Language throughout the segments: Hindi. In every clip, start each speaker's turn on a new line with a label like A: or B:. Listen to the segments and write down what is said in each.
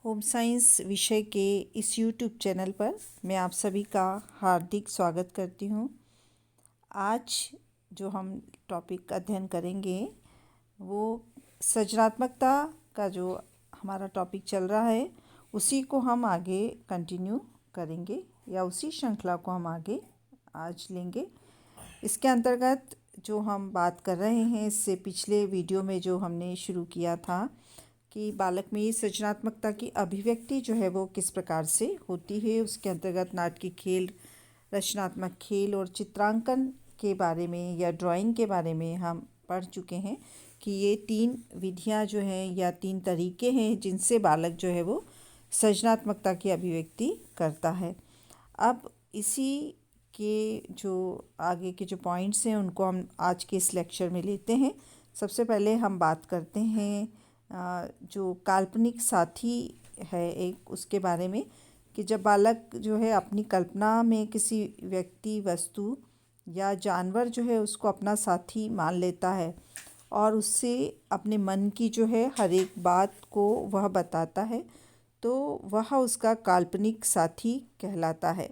A: होम साइंस विषय के इस यूट्यूब चैनल पर मैं आप सभी का हार्दिक स्वागत करती हूँ। आज जो हम टॉपिक अध्ययन करेंगे वो सृजनात्मकता का जो हमारा टॉपिक चल रहा है उसी को हम आगे कंटिन्यू करेंगे या उसी श्रृंखला को हम आगे आज लेंगे। इसके अंतर्गत जो हम बात कर रहे हैं, इससे पिछले वीडियो में जो हमने शुरू किया था कि बालक में ये सृजनात्मकता की अभिव्यक्ति जो है वो किस प्रकार से होती है, उसके अंतर्गत नाटकीय खेल, रचनात्मक खेल और चित्रांकन के बारे में या ड्राइंग के बारे में हम पढ़ चुके हैं कि ये 3 विधियां जो हैं या 3 तरीके हैं जिनसे बालक जो है वो सृजनात्मकता की अभिव्यक्ति करता है। अब इसी के जो आगे के जो पॉइंट्स हैं उनको हम आज के इस लेक्चर में लेते हैं। सबसे पहले हम बात करते हैं जो काल्पनिक साथी है एक, उसके बारे में कि जब बालक जो है अपनी कल्पना में किसी व्यक्ति, वस्तु या जानवर जो है उसको अपना साथी मान लेता है और उससे अपने मन की जो है हर एक बात को वह बताता है, तो वह उसका काल्पनिक साथी कहलाता है।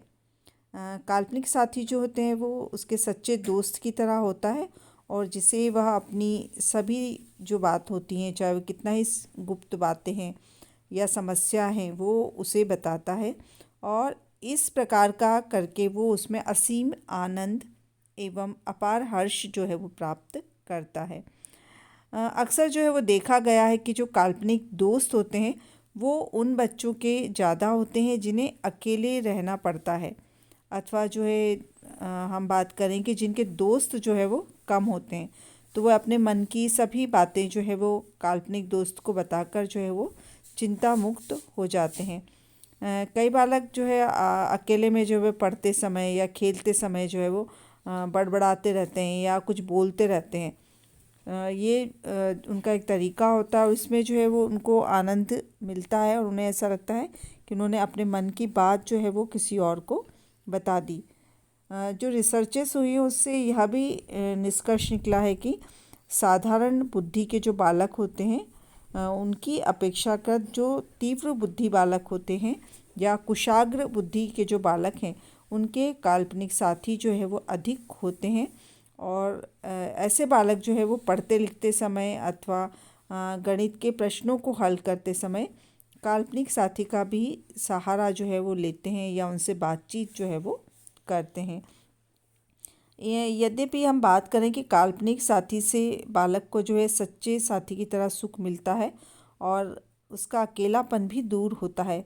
A: काल्पनिक साथी जो होते हैं वो उसके सच्चे दोस्त की तरह होता है और जिसे वह अपनी सभी जो बात होती हैं, चाहे वो कितना ही गुप्त बातें हैं या समस्या हैं, वो उसे बताता है और इस प्रकार का करके वो उसमें असीम आनंद एवं अपार हर्ष जो है वो प्राप्त करता है। अक्सर जो है वो देखा गया है कि जो काल्पनिक दोस्त होते हैं वो उन बच्चों के ज़्यादा होते हैं जिन्हें अकेले रहना पड़ता है, अथवा जो है हम बात करें कि जिनके दोस्त जो है वो कम होते हैं, तो वह अपने मन की सभी बातें जो है वो काल्पनिक दोस्त को बताकर जो है वो चिंता मुक्त हो जाते हैं। कई बालक जो है अकेले में जो है पढ़ते समय या खेलते समय जो है वो बड़बड़ाते रहते हैं या कुछ बोलते रहते हैं। ये उनका एक तरीका होता है, इसमें जो है वो उनको आनंद मिलता है और उन्हें ऐसा लगता है कि उन्होंने अपने मन की बात जो है वो किसी और को बता दी। जो रिसर्चेस हुई हैं उससे यह भी निष्कर्ष निकला है कि साधारण बुद्धि के जो बालक होते हैं उनकी अपेक्षाकृत जो तीव्र बुद्धि बालक होते हैं या कुशाग्र बुद्धि के जो बालक हैं उनके काल्पनिक साथी जो है वो अधिक होते हैं और ऐसे बालक जो है वो पढ़ते लिखते समय अथवा गणित के प्रश्नों को हल करते समय काल्पनिक साथी का भी सहारा जो है वो लेते हैं या उनसे बातचीत जो है वो करते हैं। यद्यपि हम बात करें कि काल्पनिक साथी से बालक को जो है सच्चे साथी की तरह सुख मिलता है और उसका अकेलापन भी दूर होता है,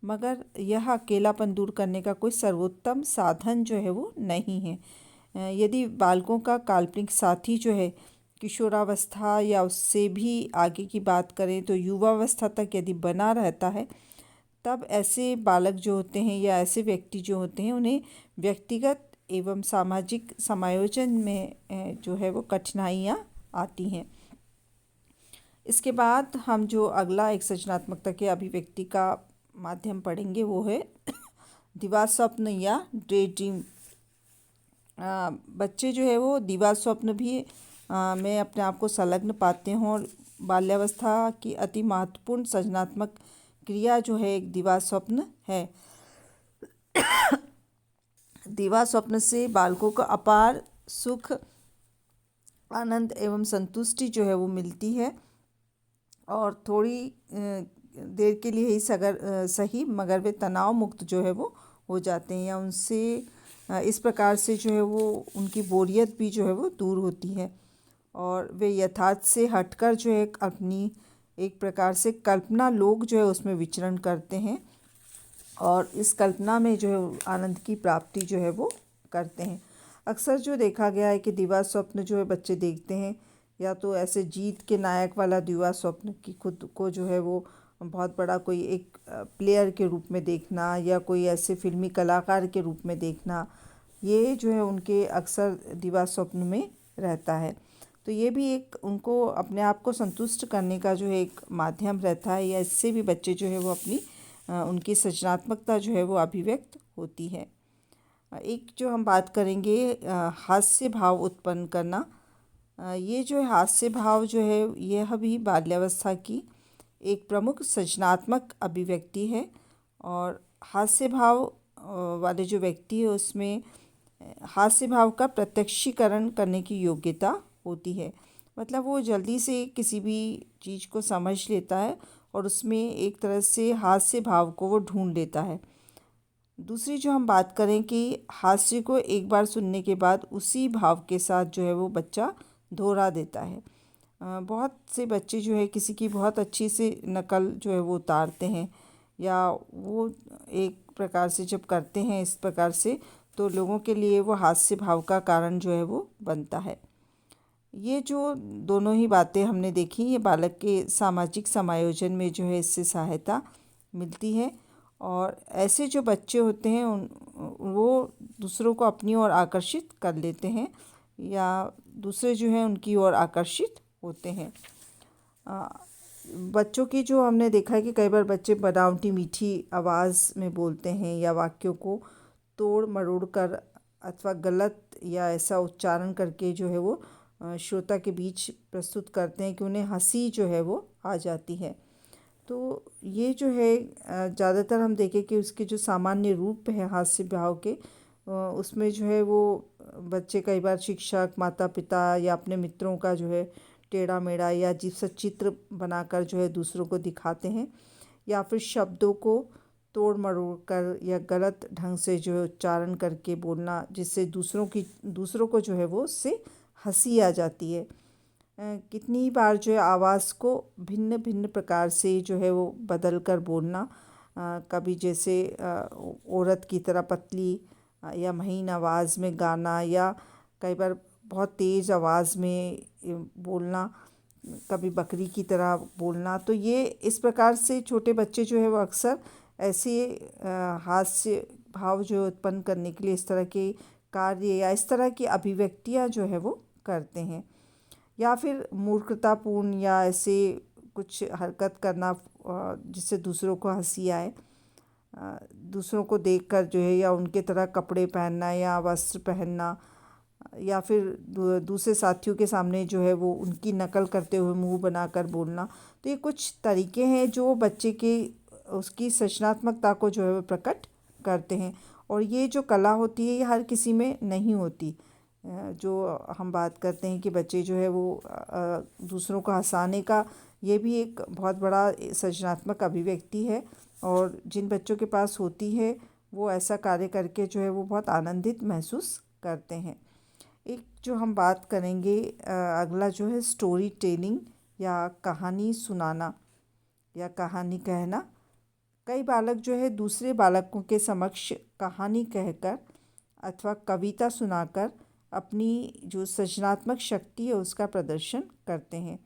A: मगर यह अकेलापन दूर करने का कोई सर्वोत्तम साधन जो है वो नहीं है। यदि बालकों का काल्पनिक साथी जो है किशोरावस्था या उससे भी आगे की बात करें तो युवावस्था तक यदि बना रहता है, तब ऐसे बालक जो होते हैं या ऐसे व्यक्ति जो होते हैं उन्हें व्यक्तिगत एवं सामाजिक समायोजन में जो है वो कठिनाइयाँ आती हैं। इसके बाद हम जो अगला एक सृजनात्मकता के अभिव्यक्ति का माध्यम पढ़ेंगे वो है दिवा स्वप्न या डे ड्रीम। बच्चे जो है वो दिवा स्वप्न भी में अपने आप को संलग्न पाते हैं और बाल्यावस्था की अति महत्वपूर्ण सृजनात्मक क्रिया जो है एक दिवा स्वप्न है। दिवा स्वप्न से बालकों को अपार सुख, आनंद एवं संतुष्टि जो है वो मिलती है और थोड़ी देर के लिए ही सही मगर वे तनाव मुक्त जो है वो हो जाते हैं या उनसे इस प्रकार से जो है वो उनकी बोरियत भी जो है वो दूर होती है और वे यथार्थ से हटकर जो है अपनी एक प्रकार से कल्पना लोग जो है उसमें विचरण करते हैं और इस कल्पना में जो है आनंद की प्राप्ति जो है वो करते हैं। अक्सर जो देखा गया है कि दिवा स्वप्न जो है बच्चे देखते हैं या तो ऐसे जीत के नायक वाला दिवा स्वप्न कि खुद को जो है वो बहुत बड़ा कोई एक प्लेयर के रूप में देखना या कोई ऐसे फिल्मी कलाकार के रूप में देखना, ये जो है उनके अक्सर दिवा स्वप्न में रहता है। तो ये भी एक उनको अपने आप को संतुष्ट करने का जो है एक माध्यम रहता है या इससे भी बच्चे जो है वो अपनी उनकी सृजनात्मकता जो है वो अभिव्यक्त होती है। एक जो हम बात करेंगे हास्य भाव उत्पन्न करना। ये जो है हास्य भाव जो है यह भी बाल्यावस्था की एक प्रमुख सृजनात्मक अभिव्यक्ति है। और हास्य भाव वाले जो व्यक्ति है उसमें हास्य भाव का प्रत्यक्षीकरण करने की योग्यता होती है। मतलब वो जल्दी से किसी भी चीज़ को समझ लेता है और उसमें एक तरह से हास्य भाव को वो ढूंढ लेता है। दूसरी जो हम बात करें कि हास्य को एक बार सुनने के बाद उसी भाव के साथ जो है वो बच्चा दोहरा देता है। बहुत से बच्चे जो है किसी की बहुत अच्छी से नकल जो है वो उतारते हैं, या वो एक प्रकार से जब करते हैं इस प्रकार से, तो लोगों के लिए वो हास्य भाव का कारण जो है वो बनता है। ये जो दोनों ही बातें हमने देखी, ये बालक के सामाजिक समायोजन में जो है इससे सहायता मिलती है। और ऐसे जो बच्चे होते हैं वो दूसरों को अपनी ओर आकर्षित कर लेते हैं, या दूसरे जो हैं उनकी ओर आकर्षित होते हैं। अ, बच्चों की जो हमने देखा है कि कई बार बच्चे बनावटी मीठी आवाज़ में बोलते हैं, या वाक्यों को तोड़ मरोड़ कर अथवा गलत या ऐसा उच्चारण करके जो है वो श्रोता के बीच प्रस्तुत करते हैं कि उन्हें हंसी जो है वो आ जाती है। तो ये जो है ज़्यादातर हम देखें कि उसके जो सामान्य रूप है हास्य भाव के, उसमें जो है वो बच्चे कई बार शिक्षक, माता पिता या अपने मित्रों का जो है टेढ़ा मेढ़ा या अजीब सा चित्र बनाकर जो है दूसरों को दिखाते हैं, या फिर शब्दों को तोड़ मरोड़ कर या गलत ढंग से जो है उच्चारण करके बोलना, जिससे दूसरों को जो है वो उससे हंसी आ जाती है। कितनी बार जो है आवाज़ को भिन्न भिन्न प्रकार से जो है वो बदल कर बोलना, कभी जैसे औरत की तरह पतली या महीन आवाज़ में गाना, या कई बार बहुत तेज़ आवाज़ में बोलना, कभी बकरी की तरह बोलना। तो ये इस प्रकार से छोटे बच्चे जो है वो अक्सर ऐसे हास्य भाव जो है उत्पन्न करने के लिए इस तरह के कार्य या इस तरह की अभिव्यक्तियाँ जो है वो करते हैं। या फिर मूर्खतापूर्ण या ऐसे कुछ हरकत करना जिससे दूसरों को हंसी आए, दूसरों को देखकर जो है, या उनके तरह कपड़े पहनना या वस्त्र पहनना, या फिर दूसरे साथियों के सामने जो है वो उनकी नकल करते हुए मुंह बनाकर बोलना। तो ये कुछ तरीके हैं जो बच्चे के उसकी सृजनात्मकता को जो है वो प्रकट करते हैं। और ये जो कला होती है ये हर किसी में नहीं होती। जो हम बात करते हैं कि बच्चे जो है वो दूसरों को हंसाने का, ये भी एक बहुत बड़ा सृजनात्मक अभिव्यक्ति है। और जिन बच्चों के पास होती है वो ऐसा कार्य करके जो है वो बहुत आनंदित महसूस करते हैं। एक जो हम बात करेंगे अगला जो है स्टोरी टेलिंग या कहानी सुनाना या कहानी कहना। कई बालक जो है दूसरे बालकों के समक्ष कहानी कहकर अथवा कविता सुनाकर अपनी जो सृजनात्मक शक्ति है उसका प्रदर्शन करते हैं।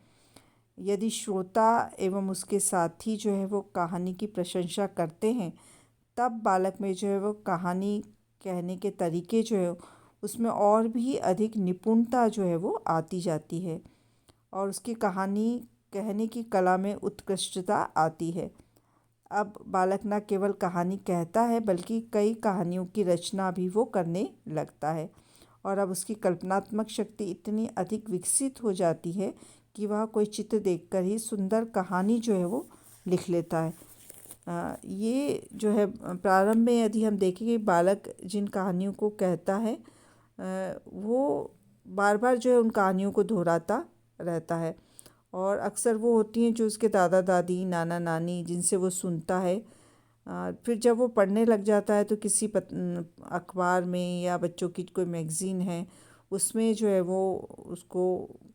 A: यदि श्रोता एवं उसके साथी जो है वो कहानी की प्रशंसा करते हैं, तब बालक में जो है वो कहानी कहने के तरीके जो है उसमें और भी अधिक निपुणता जो है वो आती जाती है, और उसकी कहानी कहने की कला में उत्कृष्टता आती है। अब बालक न केवल कहानी कहता है बल्कि कई कहानियों की रचना भी वो करने लगता है, और अब उसकी कल्पनात्मक शक्ति इतनी अधिक विकसित हो जाती है कि वह कोई चित्र देखकर ही सुंदर कहानी जो है वो लिख लेता है। ये जो है प्रारंभ में यदि हम देखें कि बालक जिन कहानियों को कहता है वो बार बार जो है उन कहानियों को दोहराता रहता है, और अक्सर वो होती हैं जो उसके दादा दादी, नाना नानी जिनसे वो सुनता है। फिर जब वो पढ़ने लग जाता है तो किसी अखबार में या बच्चों की कोई मैगज़ीन है उसमें जो है वो उसको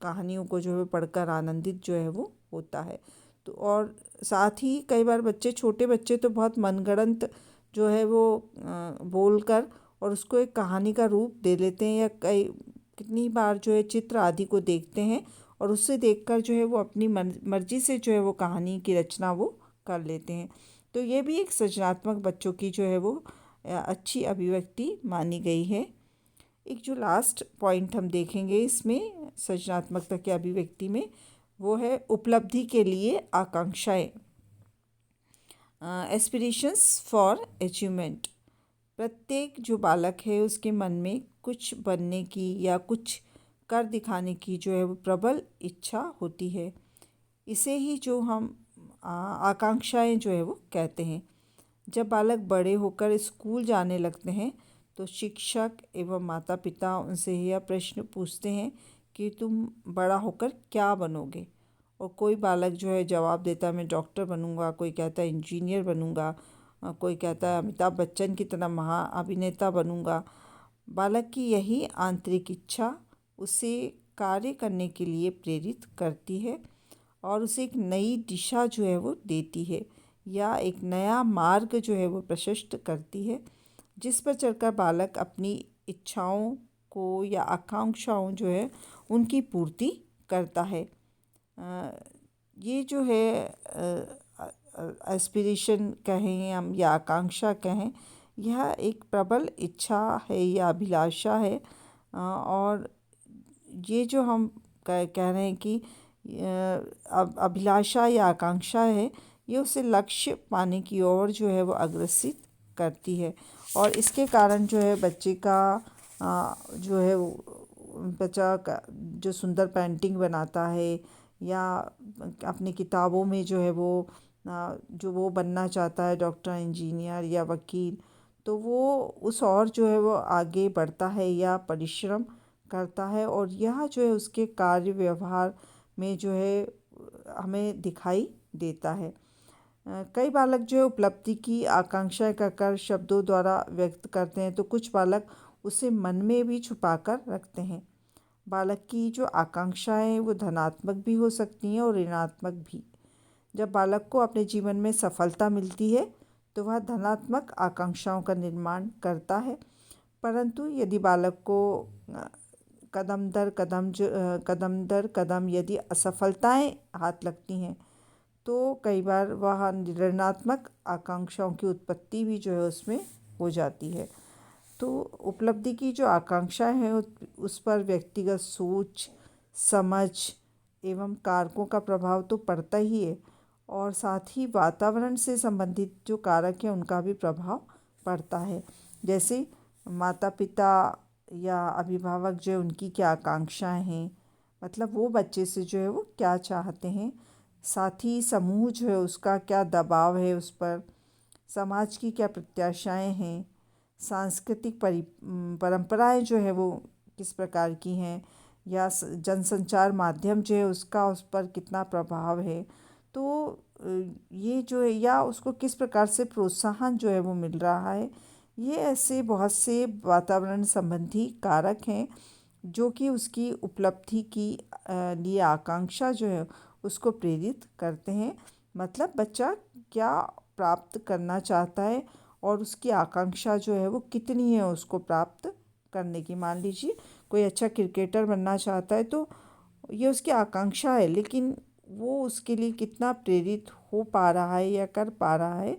A: कहानियों को जो है पढ़कर आनंदित जो है वो होता है। तो और साथ ही कई बार छोटे बच्चे तो बहुत मनगढ़ंत जो है वो बोलकर और उसको एक कहानी का रूप दे लेते हैं, या कितनी बार जो है चित्र आदि को देखते हैं और उससे देखकर जो है वो अपनी मर्जी से जो है वो कहानी की रचना वो कर लेते हैं। तो ये भी एक सृजनात्मक बच्चों की जो है वो अच्छी अभिव्यक्ति मानी गई है। एक जो लास्ट पॉइंट हम देखेंगे इसमें सृजनात्मकता की अभिव्यक्ति में, वो है उपलब्धि के लिए आकांक्षाएं, एस्पिरेशंस फॉर अचीवमेंट। प्रत्येक जो बालक है उसके मन में कुछ बनने की या कुछ कर दिखाने की जो है वो प्रबल इच्छा होती है। इसे ही जो हम आकांक्षाएं जो है वो कहते हैं। जब बालक बड़े होकर स्कूल जाने लगते हैं तो शिक्षक एवं माता पिता उनसे यह प्रश्न पूछते हैं कि तुम बड़ा होकर क्या बनोगे। और कोई बालक जो है जवाब देता है मैं डॉक्टर बनूंगा, कोई कहता है इंजीनियर बनूंगा, कोई कहता है अमिताभ बच्चन की तरह महा अभिनेता बनूंगा। बालक की यही आंतरिक इच्छा उसे कार्य करने के लिए प्रेरित करती है और उसे एक नई दिशा जो है वो देती है या एक नया मार्ग जो है वो प्रशस्त करती है, जिस पर चलकर बालक अपनी इच्छाओं को या आकांक्षाओं जो है उनकी पूर्ति करता है। ये जो है एस्पिरेशन कहें हम या आकांक्षा कहें, यह एक प्रबल इच्छा है या अभिलाषा है। और ये जो हम कह रहे हैं कि अब अभिलाषा या आकांक्षा है, ये उसे लक्ष्य पाने की ओर जो है वो अग्रसित करती है। और इसके कारण जो है बच्चे का जो है बच्चा का जो सुंदर पेंटिंग बनाता है या अपनी किताबों में जो है वो जो वो बनना चाहता है डॉक्टर, इंजीनियर या वकील, तो वो उस और जो है वो आगे बढ़ता है या परिश्रम करता है और यह जो है उसके कार्य व्यवहार में जो है हमें दिखाई देता है। कई बालक जो है उपलब्धि की आकांक्षा कर शब्दों द्वारा व्यक्त करते हैं, तो कुछ बालक उसे मन में भी छुपाकर रखते हैं। बालक की जो आकांक्षाएं हैं वो धनात्मक भी हो सकती हैं और ऋणात्मक भी। जब बालक को अपने जीवन में सफलता मिलती है तो वह धनात्मक आकांक्षाओं का निर्माण करता है, परंतु यदि बालक को कदम दर कदम यदि असफलताएं हाथ लगती हैं तो कई बार वह ऋणात्मक आकांक्षाओं की उत्पत्ति भी जो है उसमें हो जाती है। तो उपलब्धि की जो आकांक्षा है उस पर व्यक्तिगत सोच, समझ एवं कारकों का प्रभाव तो पड़ता ही है और साथ ही वातावरण से संबंधित जो कारक हैं उनका भी प्रभाव पड़ता है। जैसे माता पिता या अभिभावक जो है उनकी क्या आकांक्षाएं हैं, मतलब वो बच्चे से जो है वो क्या चाहते हैं। साथ ही समूह जो है उसका क्या दबाव है उस पर, समाज की क्या प्रत्याशाएं हैं, सांस्कृतिक परंपराएं जो है वो किस प्रकार की हैं या जनसंचार माध्यम जो है उसका उस पर कितना प्रभाव है। तो ये जो है या उसको किस प्रकार से प्रोत्साहन जो है वो मिल रहा है, ये ऐसे बहुत से वातावरण संबंधी कारक हैं जो कि उसकी उपलब्धि की लिए आकांक्षा जो है उसको प्रेरित करते हैं। मतलब बच्चा क्या प्राप्त करना चाहता है और उसकी आकांक्षा जो है वो कितनी है उसको प्राप्त करने की। मान लीजिए कोई अच्छा क्रिकेटर बनना चाहता है तो ये उसकी आकांक्षा है, लेकिन वो उसके लिए कितना प्रेरित हो पा रहा है या कर पा रहा है,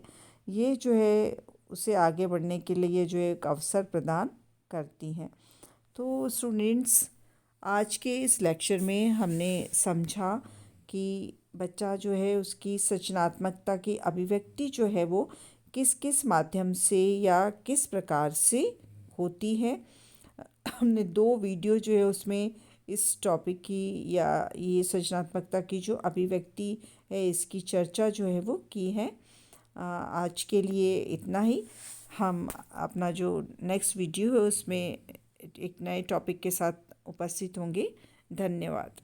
A: ये जो है उसे आगे बढ़ने के लिए जो एक अवसर प्रदान करती हैं। तो स्टूडेंट्स, आज के इस लेक्चर में हमने समझा कि बच्चा जो है उसकी सृजनात्मकता की अभिव्यक्ति जो है वो किस किस माध्यम से या किस प्रकार से होती है। हमने 2 वीडियो जो है उसमें इस टॉपिक की या ये सृजनात्मकता की जो अभिव्यक्ति है इसकी चर्चा जो है वो की है। आज के लिए इतना ही। हम अपना जो नेक्स्ट वीडियो है उसमें एक नए टॉपिक के साथ उपस्थित होंगे। धन्यवाद।